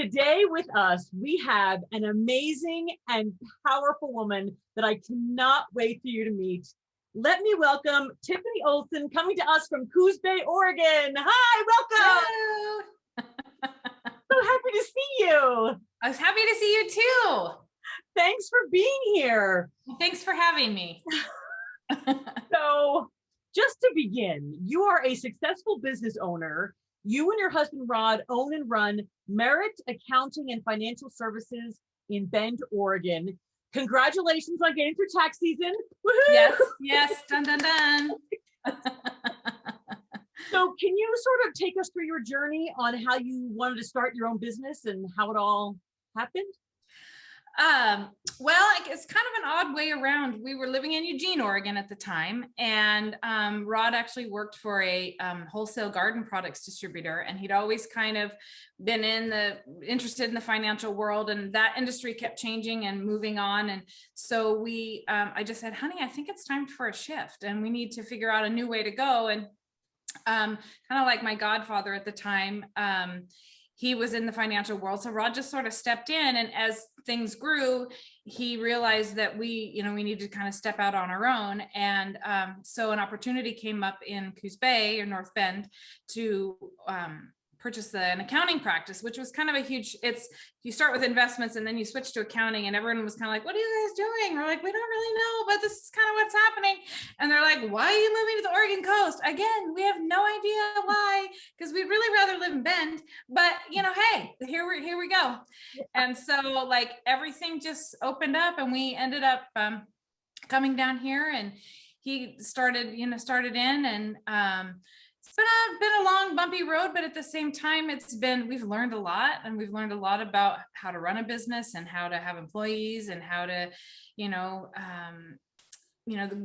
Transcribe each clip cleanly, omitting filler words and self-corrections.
Today with us, we have an amazing and powerful woman that I cannot wait for you to meet. Let me welcome Tiffany Olson, coming to us from Coos Bay, Oregon. Hi, welcome. Hello. So happy to see you. I was happy to see you too. Thanks for being here. Well, thanks for having me. So just to begin, you are a successful business owner. You and your husband, Rod, own and run Merit Accounting and Financial Services in Bend, Oregon. Congratulations on getting through tax season. Woohoo! Yes, dun, dun, dun. So can you sort of take us through your journey on how you wanted to start your own business and how it all happened? Well, it's kind of an odd way around. We were living in Eugene, Oregon at the time, and Rod actually worked for a wholesale garden products distributor, and he'd always kind of been interested in the financial world, and that industry kept changing and moving on. And so I just said, honey, I think it's time for a shift, and we need to figure out a new way to go. And kind of like my godfather at the time, he was in the financial world. So Rod just sort of stepped in, and as things grew, he realized that we needed to kind of step out on our own. And so an opportunity came up in Coos Bay or North Bend to purchase an accounting practice, which was kind of a huge, you start with investments and then you switch to accounting, and everyone was kind of like, what are you guys doing? We're like, we don't really know, but this is kind of what's happening. And they're like, why are you moving to the Oregon coast? Again, we have no idea why, because we'd really rather live in Bend, but hey, here we go. And so like everything just opened up, and we ended up coming down here, and he started in, and it's been a long, bumpy road, but at the same time, we've learned a lot, and we've learned a lot about how to run a business and how to have employees and how to,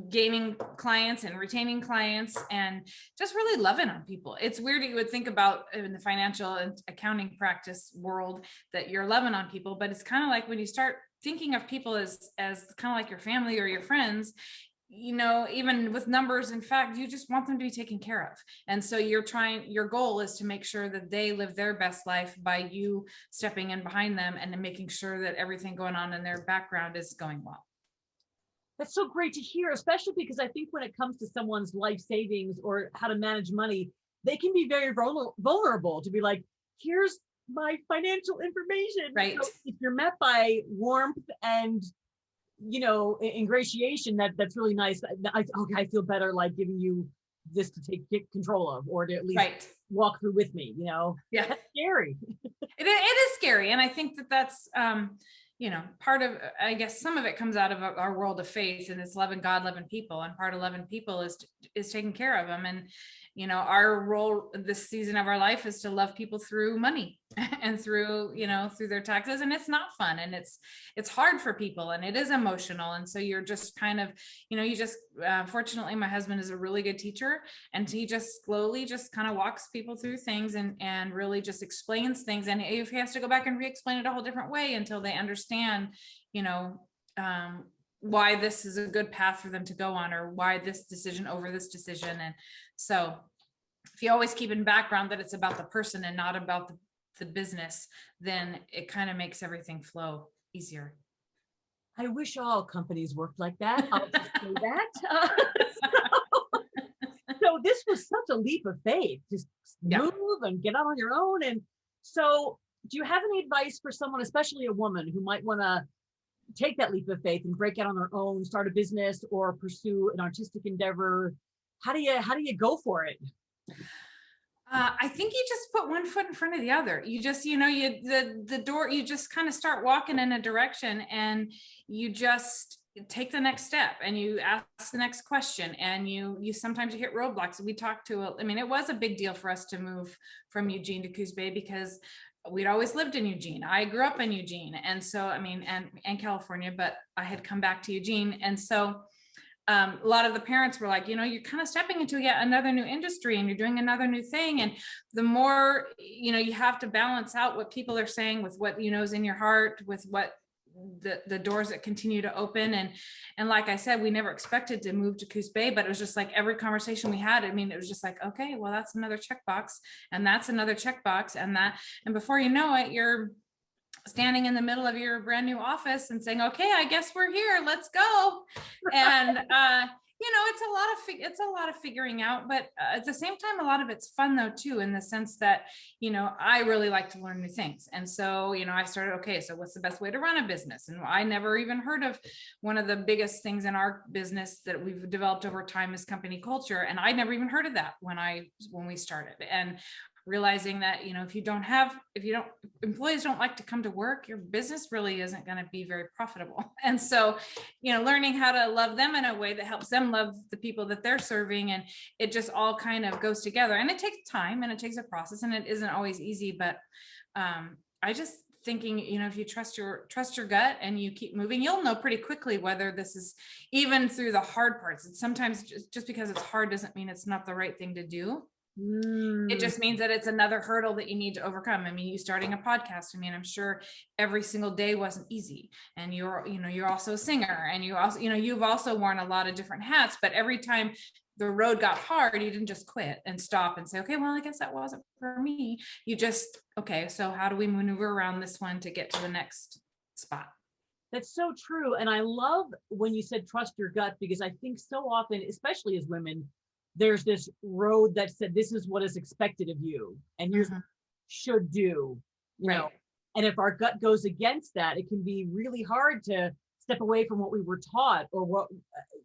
gaining clients and retaining clients and just really loving on people. It's weird. You would think about in the financial and accounting practice world that you're loving on people, but it's kind of like when you start thinking of people as kind of like your family or your friends, even with numbers, in fact, you just want them to be taken care of. And so your goal is to make sure that they live their best life by you stepping in behind them and then making sure that everything going on in their background is going well. That's so great to hear, especially because I think when it comes to someone's life savings or how to manage money, they can be very vulnerable to be like, here's my financial information. Right. So if you're met by warmth and ingratiation, that's really nice. I feel better like giving you this to get control of, or to at least walk through with me, Yeah. That's scary. It is scary. And I think that's, part of, I guess some of it comes out of our world of faith, and it's loving God, loving people. And part of loving people is taking care of them. And, our role this season of our life is to love people through money and through their taxes. And it's not fun, and it's hard for people, and it is emotional. And so you're just kind of, fortunately, my husband is a really good teacher, and he just slowly just kind of walks people through things and really just explains things. And if he has to go back and re-explain it a whole different way until they understand, why this is a good path for them to go on, or why this decision over this decision. And so if you always keep in background that it's about the person and not about the business, then it kind of makes everything flow easier. I wish all companies worked like that. I'll just say that. So this was such a leap of faith, just move and get out on your own. And so do you have any advice for someone, especially a woman, who might want to take that leap of faith and break out on their own, start a business or pursue an artistic endeavor? How do you go for it? I think you just put one foot in front of the other. You just, the door, you just kind of start walking in a direction, and you just take the next step, and you ask the next question, and you sometimes you hit roadblocks. We talked to, it was a big deal for us to move from Eugene to Coos Bay because we'd always lived in Eugene. I grew up in Eugene. And so, and California, but I had come back to Eugene. And so a lot of the parents were like, you're kind of stepping into yet another new industry, and you're doing another new thing. And the more, you have to balance out what people are saying with what, is in your heart, with what the doors that continue to open. And like I said, we never expected to move to Coos Bay, but it was just like every conversation we had, it was just like, okay, well, that's another checkbox, and that's another checkbox, and before you know it, you're standing in the middle of your brand new office and saying, okay, I guess we're here, let's go. And, it's a lot of figuring out, but at the same time, a lot of it's fun though, too, in the sense that, I really like to learn new things. And so, I started, okay, so what's the best way to run a business? And I never even heard of one of the biggest things in our business that we've developed over time is company culture. And I never even heard of that when we started. And realizing that, if employees don't like to come to work, your business really isn't going to be very profitable. And so, learning how to love them in a way that helps them love the people that they're serving. And it just all kind of goes together, and it takes time and it takes a process, and it isn't always easy, but I just thinking, if you trust your gut and you keep moving, you'll know pretty quickly whether this is, even through the hard parts. It's sometimes just because it's hard doesn't mean it's not the right thing to do. It just means that it's another hurdle that you need to overcome. I mean, you starting a podcast, I'm sure every single day wasn't easy. And you're also a singer, and you've also worn a lot of different hats, but every time the road got hard, you didn't just quit and stop and say, okay, well, I guess that wasn't for me. You just, okay, so how do we maneuver around this one to get to the next spot? That's so true. And I love when you said trust your gut, because I think so often, especially as women, there's this road that said, this is what is expected of you, and you should do, you know, and if our gut goes against that, it can be really hard to step away from what we were taught, or what,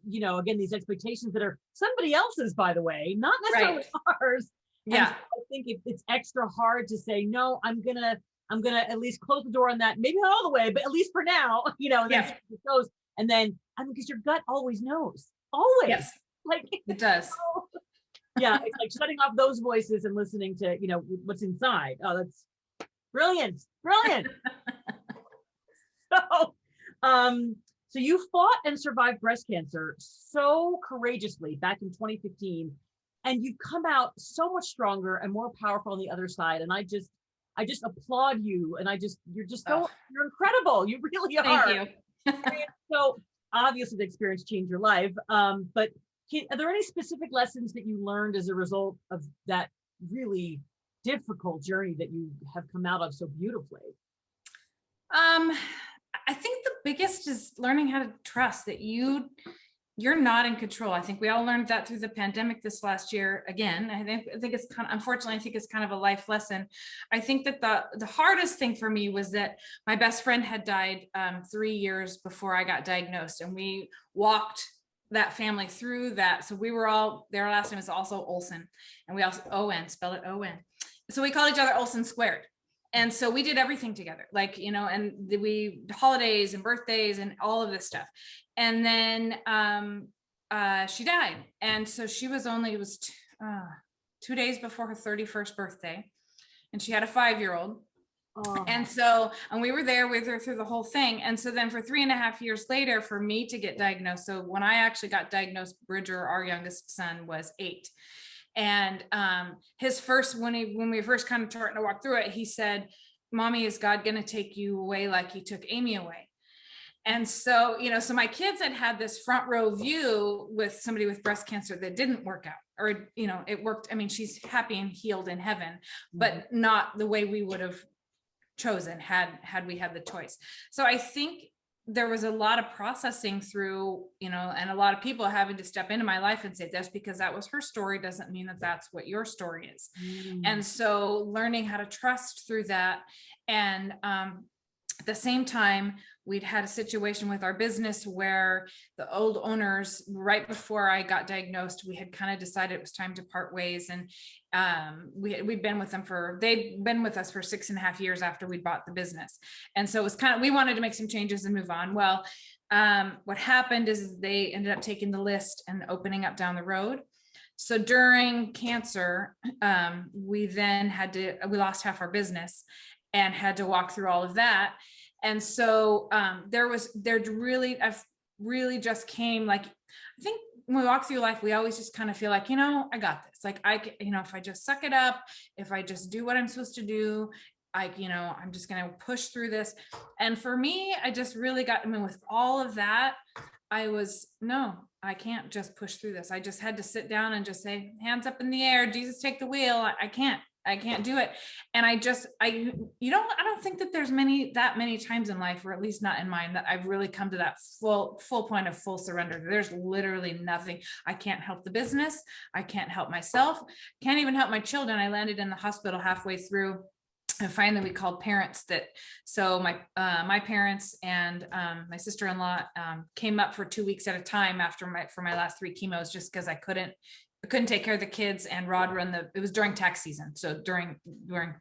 again, these expectations that are somebody else's, by the way, not necessarily ours. Yeah. So I think it's extra hard to say, no, I'm gonna at least close the door on that. Maybe not all the way, but at least for now, and then it goes. And then, because your gut always knows, always. Yes. Like it does. Yeah, it's like shutting off those voices and listening to what's inside. Oh, that's brilliant. So you fought and survived breast cancer so courageously back in 2015, and you've come out so much stronger and more powerful on the other side. And I just applaud you, and you're incredible. You really are. Thank you. So obviously the experience changed your life, but are there any specific lessons that you learned as a result of that really difficult journey that you have come out of so beautifully? I think the biggest is learning how to trust that you're not in control. I think we all learned that through the pandemic this last year. Again, I think it's unfortunately, I think it's kind of a life lesson. I think that the hardest thing for me was that my best friend had died 3 years before I got diagnosed, and we walked that family through that. So we were all, their last name is also Olson, and we also spell it O-N. So we called each other Olson squared. And so we did everything together, and we holidays and birthdays and all of this stuff. And then she died. And so she was it was 2 days before her 31st birthday. And she had a 5-year-old. Oh. And we were there with her through the whole thing. And so then for 3.5 years later, for me to get diagnosed. So when I actually got diagnosed, Bridger, our youngest son, was 8. And his first, when we were first kind of starting to walk through it, he said, "Mommy, is God going to take you away like he took Amy away?" And so, so my kids had this front row view with somebody with breast cancer that didn't work out, or, it worked. I mean, she's happy and healed in heaven, but not the way we would have chosen had we had the choice. So I think there was a lot of processing through, and a lot of people having to step into my life and say, that's because that was her story doesn't mean that that's what your story is. And so learning how to trust through that. And at the same time, we'd had a situation with our business where the old owners, right before I got diagnosed, we had kind of decided it was time to part ways. And they'd been with us for 6.5 years after we bought the business. And so it was we wanted to make some changes and move on. Well, what happened is they ended up taking the list and opening up down the road. So during cancer, we then we lost half our business and had to walk through all of that. And so I've really just came, I think when we walk through life, we always just kind of feel like, I got this. If I just suck it up, if I just do what I'm supposed to do, I'm just going to push through this. And for me, I just really with all of that, I can't just push through this. I just had to sit down and just say, hands up in the air, Jesus, take the wheel. I can't. I can't do it. And I don't think that there's that many times in life, or at least not in mine, that I've really come to that full point of full surrender. There's literally nothing. I can't help the business. I can't help myself. Can't even help my children. I landed in the hospital halfway through. And finally we called parents so my parents and my sister-in-law came up for 2 weeks at a time for my last 3 chemos, just because I couldn't take care of the kids, and Rod it was during tax season. So during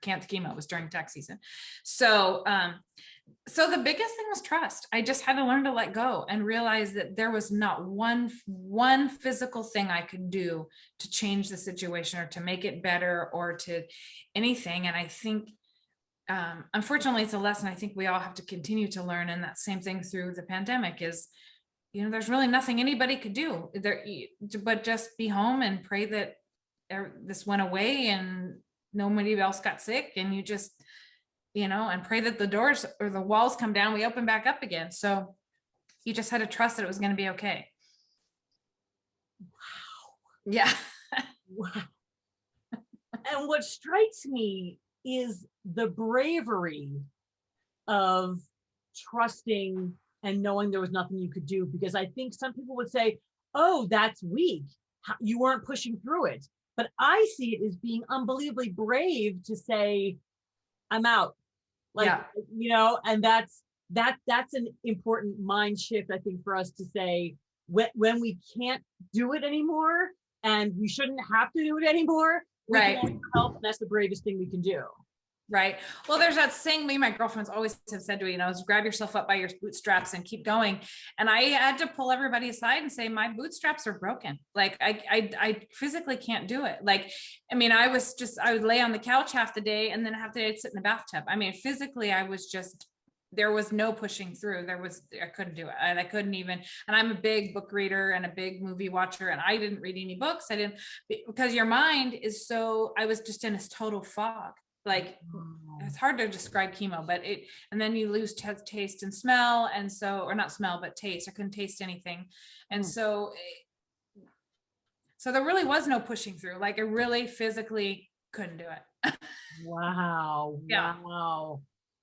camp chemo, it was during tax season. So the biggest thing was trust. I just had to learn to let go and realize that there was not one physical thing I could do to change the situation or to make it better or to anything. And I think unfortunately, it's a lesson I think we all have to continue to learn. And that same thing through the pandemic is, there's really nothing anybody could do there, but just be home and pray that this went away and nobody else got sick. And you just, and pray that the doors or the walls come down, we open back up again. So you just had to trust that it was going to be okay. Wow. Yeah. Wow. And what strikes me is the bravery of trusting and knowing there was nothing you could do, because I think some people would say, oh, that's weak. You weren't pushing through it. But I see it as being unbelievably brave to say, I'm out. And that's an important mind shift, I think, for us to say when we can't do it anymore and we shouldn't have to do it anymore. Right. We can help, and that's the bravest thing we can do. Right. Well, there's that saying my girlfriends always have said to me, is grab yourself up by your bootstraps and keep going. And I had to pull everybody aside and say, my bootstraps are broken. Like I physically can't do it. I would lay on the couch half the day and then half the day I'd sit in the bathtub. Physically, there was no pushing through. I couldn't do it. And I couldn't even, and I'm a big book reader and a big movie watcher. And I didn't read any books. Because your mind is I was just in this total fog. It's hard to describe chemo, and then you lose taste and smell. And so, or not smell, but taste. I couldn't taste anything. And so there really was no pushing through. I really physically couldn't do it. Wow. Yeah. Wow.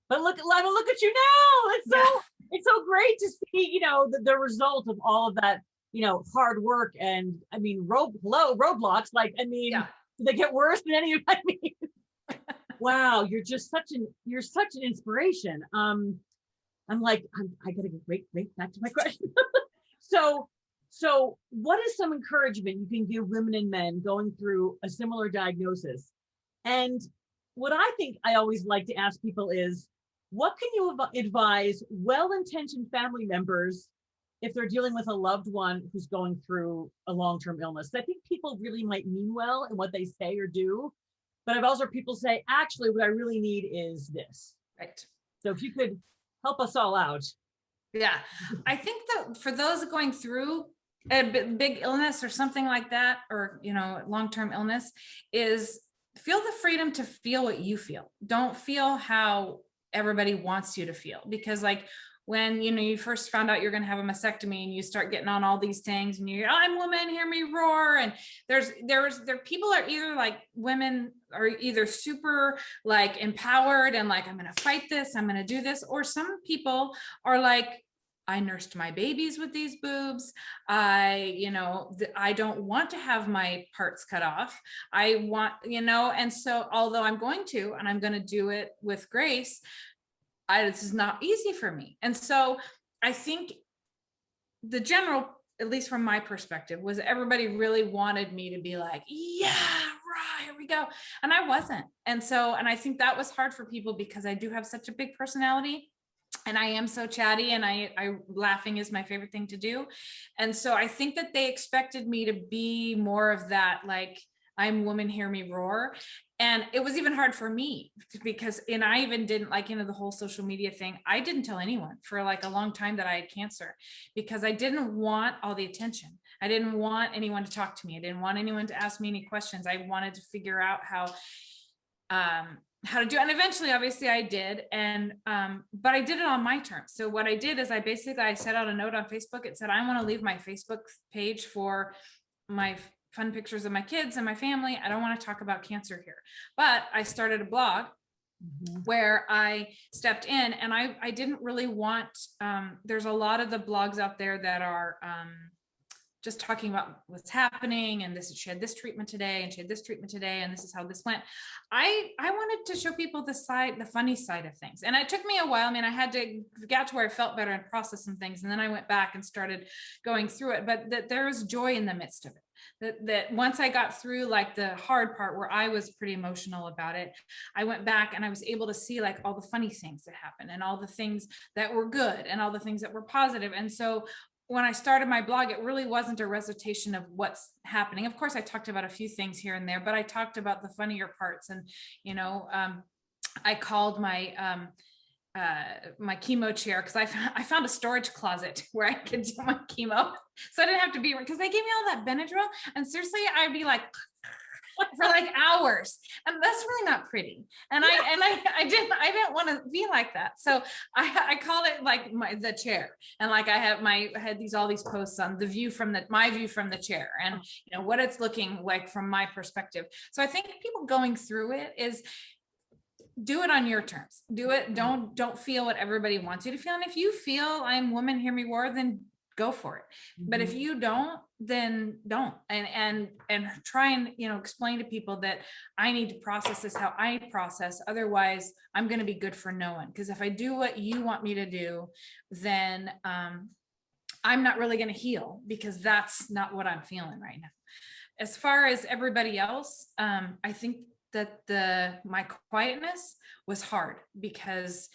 But look at you now. It's so great to see, the result of all of that, hard work and roadblocks. They get worse than any of Wow, you're such an inspiration. I gotta get right back to my question. So what is some encouragement you can give women and men going through a similar diagnosis? And what I think I always like to ask people is, what can you advise well-intentioned family members if they're dealing with a loved one who's going through a long-term illness? I think people really might mean well in what they say or do. But I've also heard people say, actually, what I really need is this. Right. So if you could help us all out. Yeah. I think that for those going through a big illness or something like that, or, long-term illness, is feel the freedom to feel what you feel. Don't feel how everybody wants you to feel. Because when you first found out you're going to have a mastectomy and you start getting on all these things and I'm woman, hear me roar. And there people are either women are either super empowered and I'm going to fight this, I'm going to do this. Or some people are I nursed my babies with these boobs. I don't want to have my parts cut off. I want, and so although I'm going to do it with grace, this is not easy for me. And so I think the general, at least from my perspective, was everybody really wanted me to be yeah, right, here we go. And I wasn't. And I think that was hard for people because I do have such a big personality and I am so chatty and I laughing is my favorite thing to do. And so I think that they expected me to be more of that, I'm woman, hear me roar. And it was even hard for me because, and I even didn't the whole social media thing. I didn't tell anyone for a long time that I had cancer because I didn't want all the attention. I didn't want anyone to talk to me. I didn't want anyone to ask me any questions. I wanted to figure out how to do it. And eventually, obviously I did. And, but I did it on my terms. So what I did is I set out a note on Facebook. It said, I want to leave my Facebook page for my fun pictures of my kids and my family. I don't want to talk about cancer here, but I started a blog where I stepped in, and I didn't really want, there's a lot of the blogs out there that are just talking about what's happening, and she had this treatment today, and she had this treatment today, and this is how this went. I wanted to show people the funny side of things. And it took me a while. I mean, I had to get to where I felt better and process some things. And then I went back and started going through it, but that there was joy in the midst of it. That once I got through like the hard part where I was pretty emotional about it, I went back and I was able to see like all the funny things that happened, and all the things that were good, and all the things that were positive. And so when I started my blog, it really wasn't a recitation of what's happening. Of course, I talked about a few things here and there, but I talked about the funnier parts. And, I called my my chemo chair, because I found a storage closet where I could do my chemo, so I didn't have to be, because they gave me all that Benadryl, and seriously, I'd be like for like hours, and that's really not pretty. And I didn't want to be like that, so I call it like the chair. And like I had all these posts on my view from the chair, and what it's looking like from my perspective. So I think people going through it is, do it on your terms. Do it. Don't feel what everybody wants you to feel. And if you feel I'm woman, hear me roar, then go for it. But if you don't, then don't. And try and, explain to people that I need to process this how I process. Otherwise, I'm going to be good for no one. Because if I do what you want me to do, then I'm not really going to heal, because that's not what I'm feeling right now. As far as everybody else, I think that my quietness was hard, because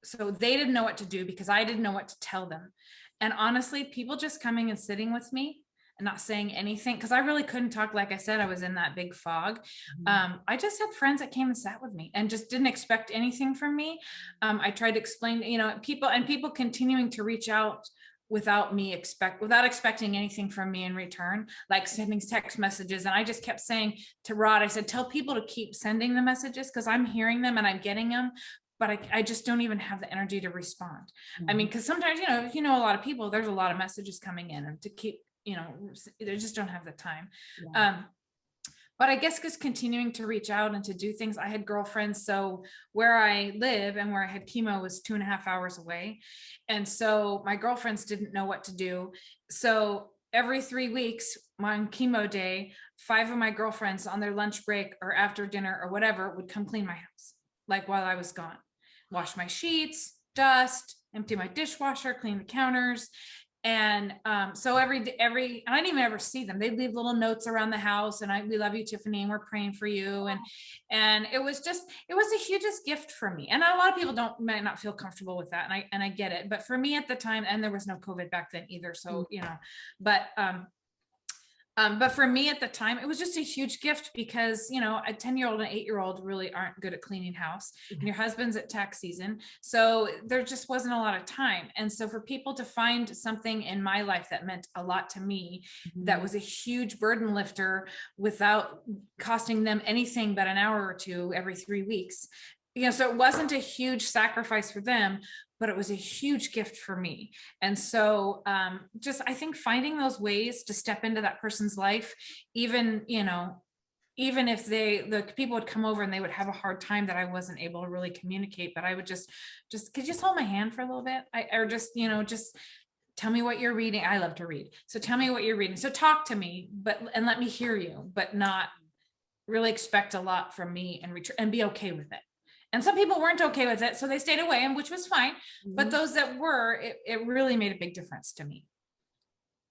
so they didn't know what to do, because I didn't know what to tell them. And honestly, people just coming and sitting with me and not saying anything, because I really couldn't talk. Like I said, I was in that big fog. I just had friends that came and sat with me and just didn't expect anything from me. I tried to explain, people continuing to reach out without expecting anything from me in return, like sending text messages. And I just kept saying to Rod, I said, tell people to keep sending the messages, because I'm hearing them and I'm getting them, but I just don't even have the energy to respond. I mean, because sometimes, a lot of people, there's a lot of messages coming in, and to keep, they just don't have the time. But I guess just continuing to reach out and to do things. I had girlfriends. So where I live and where I had chemo was 2.5 hours away. And so my girlfriends didn't know what to do. So every 3 weeks on chemo day, 5 of my girlfriends on their lunch break or after dinner or whatever would come clean my house, like while I was gone, wash my sheets, dust, empty my dishwasher, clean the counters. And so every I didn't even ever see them. They'd leave little notes around the house, and we love you, Tiffany, and we're praying for you. And it was the hugest gift for me. And a lot of people might not feel comfortable with that. And I get it. But for me at the time, and there was no COVID back then either. So, but for me at the time, it was just a huge gift, because, a 10-year-old and 8-year-old really aren't good at cleaning house, and your husband's at tax season. So there just wasn't a lot of time. And so for people to find something in my life that meant a lot to me, that was a huge burden lifter without costing them anything but an hour or two every 3 weeks, so it wasn't a huge sacrifice for them, but it was a huge gift for me. And so I think finding those ways to step into that person's life, even if the people would come over and they would have a hard time that I wasn't able to really communicate, but I would just could you just hold my hand for a little bit? Just tell me what you're reading. I love to read. So tell me what you're reading. So talk to me, and let me hear you, but not really expect a lot from me and return, and be okay with it. And some people weren't okay with it, so they stayed away, and which was fine. But those that were, it really made a big difference to me.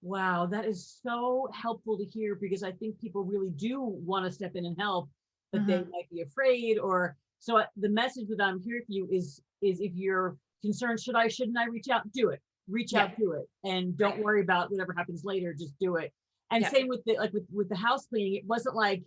Wow, that is so helpful to hear, because I think people really do want to step in and help, but they might be afraid. Or so the message that I'm here for you is if you're concerned, shouldn't I reach out? Do it. Reach out, do it, and don't worry about whatever happens later. Just do it. And same with with the house cleaning. It wasn't like,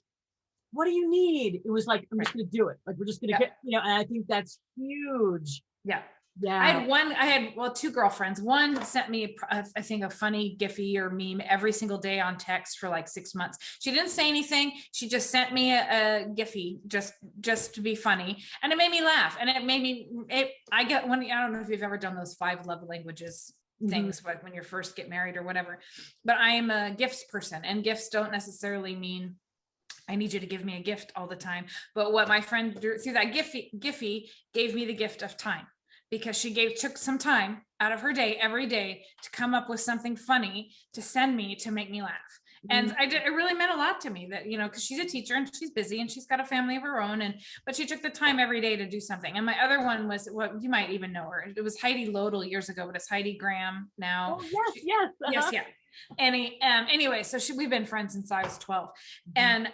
what do you need? It was like, I'm just going to do it. Like, we're just going to get, and I think that's huge. Yeah. I had 2 girlfriends. One sent me, I think, a funny Giphy or meme every single day on text for like 6 months. She didn't say anything. She just sent me a Giphy just to be funny. And it made me laugh. And it made me, I don't know if you've ever done those 5 love languages things, like when you first get married or whatever. But I am a gifts person, and gifts don't necessarily mean I need you to give me a gift all the time. But what my friend through that Giphy gave me the gift of time, because she took some time out of her day every day to come up with something funny to send me to make me laugh. And it really meant a lot to me that, because she's a teacher and she's busy and she's got a family of her own, but she took the time every day to do something. And my other one was, what you might even know her. It was Heidi Lodel years ago, but it's Heidi Graham now. Oh, yes. Yes. Yeah. Anyway, so we've been friends since I was 12. And,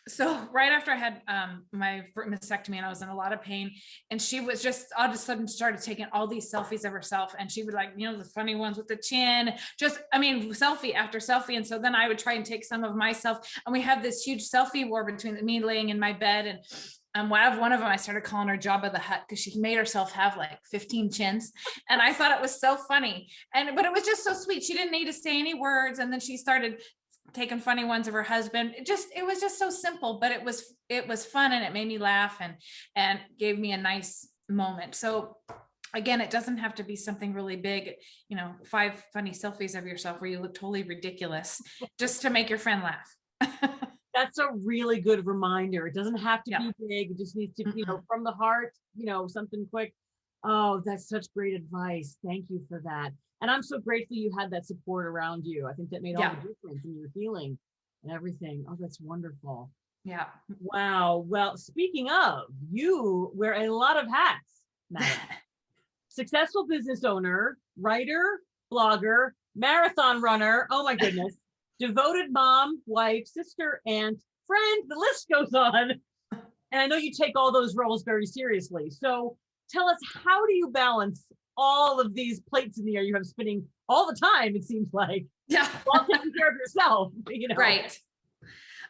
so right after I had my mastectomy and I was in a lot of pain, and she was just all of a sudden started taking all these selfies of herself, and she would the funny ones with the chin, selfie after selfie. And so then I would try and take some of myself, and we had this huge selfie war between me laying in my bed. And one of them, I started calling her Jabba the Hutt, because she made herself have like 15 chins. And I thought it was so funny. But it was just so sweet. She didn't need to say any words. And then she started taking funny ones of her husband. It was just so simple, but it was fun, and it made me laugh and gave me a nice moment. So again, it doesn't have to be something really big, 5 funny selfies of yourself where you look totally ridiculous, just to make your friend laugh. That's a really good reminder. It doesn't have to be big. It just needs to, from the heart, something quick. Oh, that's such great advice. Thank you for that. And I'm so grateful you had that support around you. I think that made all the difference in your healing and everything. Oh, that's wonderful. Yeah. Wow. Well, speaking of, you wear a lot of hats, Madam. Successful business owner, writer, blogger, marathon runner. Oh my goodness. Devoted mom, wife, sister, aunt, friend. The list goes on. And I know you take all those roles very seriously. So tell us, how do you balance all of these plates in the air you have spinning all the time, it seems like, while taking care of yourself, Right.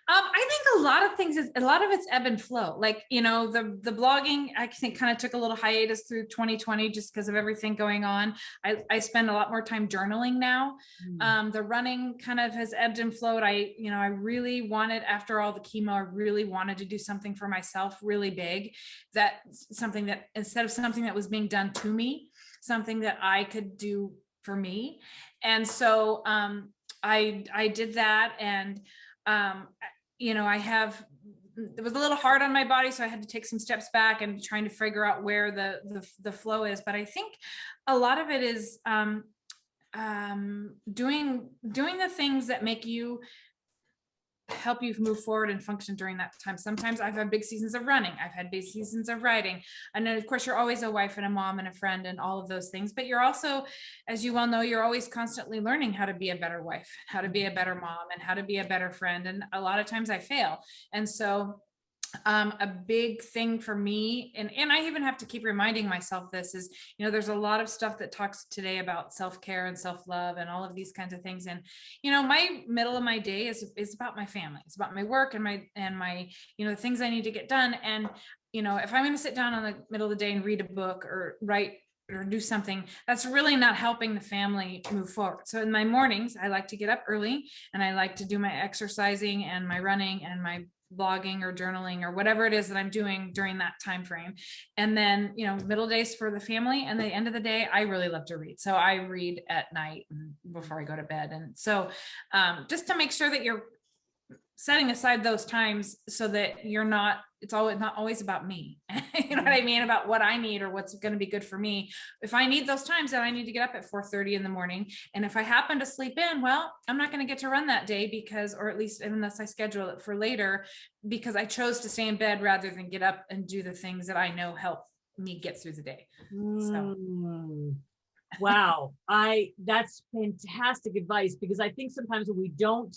I think a lot of it's ebb and flow. Like, the blogging, I think, kind of took a little hiatus through 2020 just because of everything going on. I spend a lot more time journaling now. The running kind of has ebbed and flowed. I really wanted, after all the chemo, I really wanted to do something for myself really big, something that instead of something that was being done to me, something that I could do for me. And so I did that. And it was a little hard on my body, so I had to take some steps back and trying to figure out where the flow is. But I think a lot of it is doing the things that help you move forward and function during that time. Sometimes I've had big seasons of running. I've had big seasons of writing. And then of course you're always a wife and a mom and a friend and all of those things, but you're also, as you well know, you're always constantly learning how to be a better wife, how to be a better mom, and how to be a better friend. And a lot of times I fail. And so a big thing for me, and I even have to keep reminding myself this is, there's a lot of stuff that talks today about self-care and self-love and all of these kinds of things. And, my middle of my day is about my family. It's about my work and my, the things I need to get done. And, if I'm going to sit down in the middle of the day and read a book or write or do something, that's really not helping the family move forward. So in my mornings, I like to get up early and I like to do my exercising and my running and my blogging or journaling or whatever it is that I'm doing during that time frame. And then, middle days for the family, and the end of the day, I really love to read. So I read at night before I go to bed. And so just to make sure that you're setting aside those times so that it's not always about me. You know what I mean? About what I need or what's going to be good for me. If I need those times, then I need to get up at 4:30 in the morning. And if I happen to sleep in, well, I'm not going to get to run that day or at least unless I schedule it for later, because I chose to stay in bed rather than get up and do the things that I know help me get through the day. So. Wow. That's fantastic advice, because I think sometimes when we don't,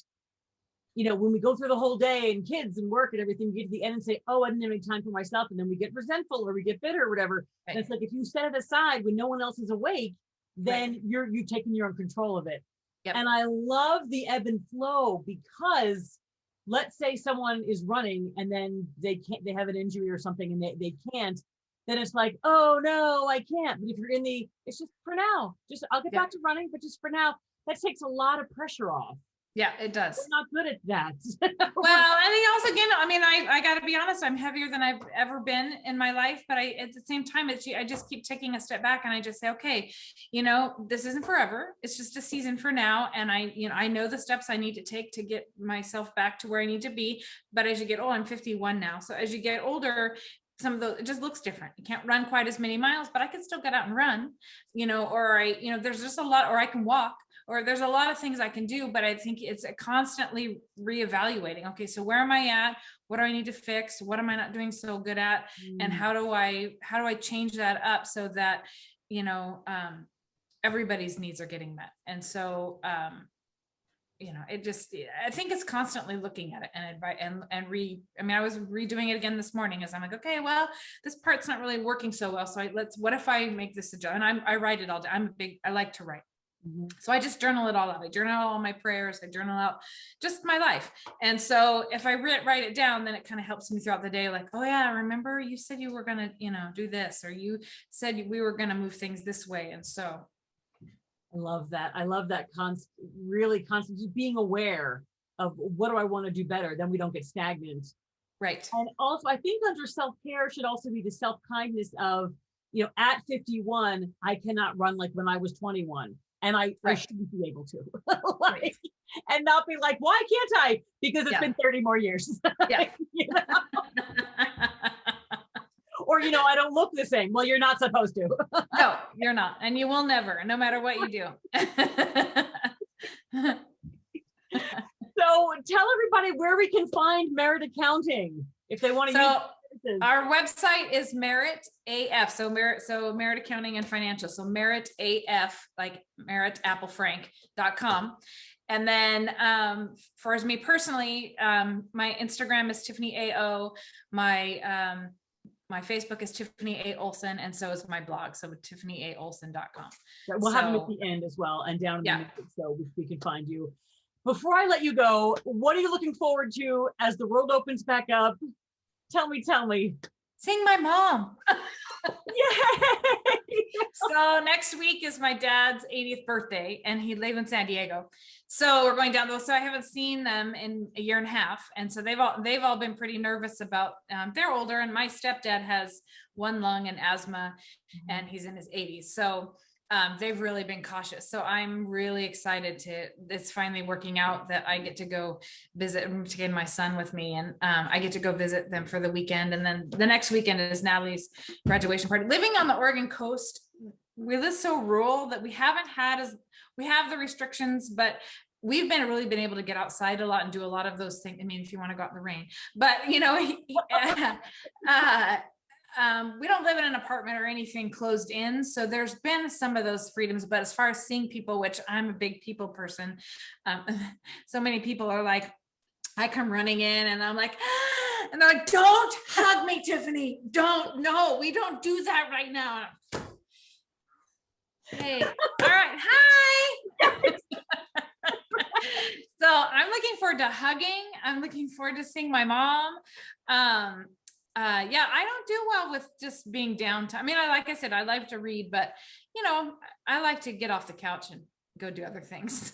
when we go through the whole day and kids and work and everything, we get to the end and say, oh, I didn't have any time for myself. And then we get resentful or we get bitter or whatever. Right. And it's like, if you set it aside when no one else is awake, then you're taking your own control of it. Yep. And I love the ebb and flow, because let's say someone is running and then they have an injury or something and they can't, then it's like, oh no, I can't. But if you're it's just for now, I'll get back to running, but just for now, that takes a lot of pressure off. Yeah, it does. We're not good at that. Well, and also, again, I got to be honest, I'm heavier than I've ever been in my life, but at the same time, I just keep taking a step back and I just say, okay, this isn't forever. It's just a season for now. And I know the steps I need to take to get myself back to where I need to be. But as you get old, I'm 51 now. So as you get older, some of those, it just looks different. You can't run quite as many miles, but I can still get out and run, there's just a lot, or I can walk, or there's a lot of things I can do, but I think it's a constantly reevaluating. Okay, so where am I at? What do I need to fix? What am I not doing so good at? And how do I change that up so that, everybody's needs are getting met? And so, I think it's constantly looking at it I was redoing it again this morning as I'm like, okay, well, this part's not really working so well. So what if I make this adjustment? And I write it all down. I like to write. So I just journal it all out. I journal out all my prayers. I journal out just my life. And so if I write it down, then it kind of helps me throughout the day. Like, oh yeah, remember you said you were going to, do this, or you said we were going to move things this way. And so I love that. I love that constant just being aware of what do I want to do better. Then we don't get stagnant. Right. And also I think under self-care should also be the self-kindness of, at 51, I cannot run like when I was 21. And I shouldn't be able to, and not be like, why can't I? Because it's been 30 more years. Yeah. Or, I don't look the same. Well, you're not supposed to. No, you're not. And you will never, no matter what you do. So tell everybody where we can find Merit Accounting if they want to use services. Our website is Merit AF. So Merit Accounting and Financial. So Merit AF, like Merit Apple Frank.com. And then for me personally, my Instagram is Tiffany AO. My Facebook is Tiffany A. Olson, and so is my blog. So TiffanyAOlson.com. We'll have them at the end as well, and down in the middle, so we can find you. Before I let you go, what are you looking forward to as the world opens back up? Tell me. Seeing my mom. Yay! So next week is my dad's 80th birthday, and he lives in San Diego. So we're going down there. So I haven't seen them in a year and a half, and so they've all been pretty nervous about. They're older, and my stepdad has one lung and asthma, and he's in his 80s. So they've really been cautious. So I'm really excited it's finally working out that I get to go visit, taking my son with me, and I get to go visit them for the weekend. And then the next weekend is Natalie's graduation party. Living on the Oregon coast, we live so rural that we have the restrictions, but we've really been able to get outside a lot and do a lot of those things. I mean, if you want to go out in the rain, but we don't live in an apartment or anything closed in. So there's been some of those freedoms, but as far as seeing people, which I'm a big people person, so many people are like, I come running in and I'm like, ah, and they're like, don't hug me, Tiffany. No, we don't do that right now. Hey, all right, hi. So I'm looking forward to hugging. I'm looking forward to seeing my mom. I don't do well with just being downtime. I mean, like I said, I like to read, but I like to get off the couch and go do other things.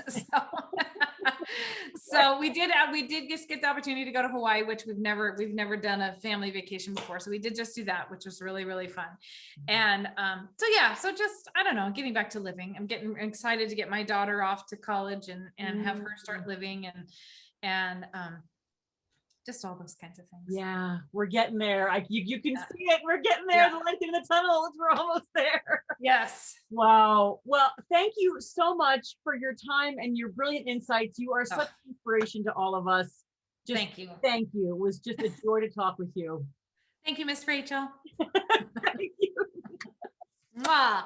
So we did just get the opportunity to go to Hawaii, which we've never done a family vacation before. So we did just do that, which was really, really fun. And so just, I don't know, getting back to living. I'm getting excited to get my daughter off to college and have her start living and just all those kinds of things. Yeah, we're getting there. You can see it. We're getting there. The light in the tunnel. We're almost there. Yes. Wow. Well, thank you so much for your time and your brilliant insights. You are such an inspiration to all of us. Thank you. Thank you. It was just a joy to talk with you. Thank you, Miss Rachel. Thank you. Mwah.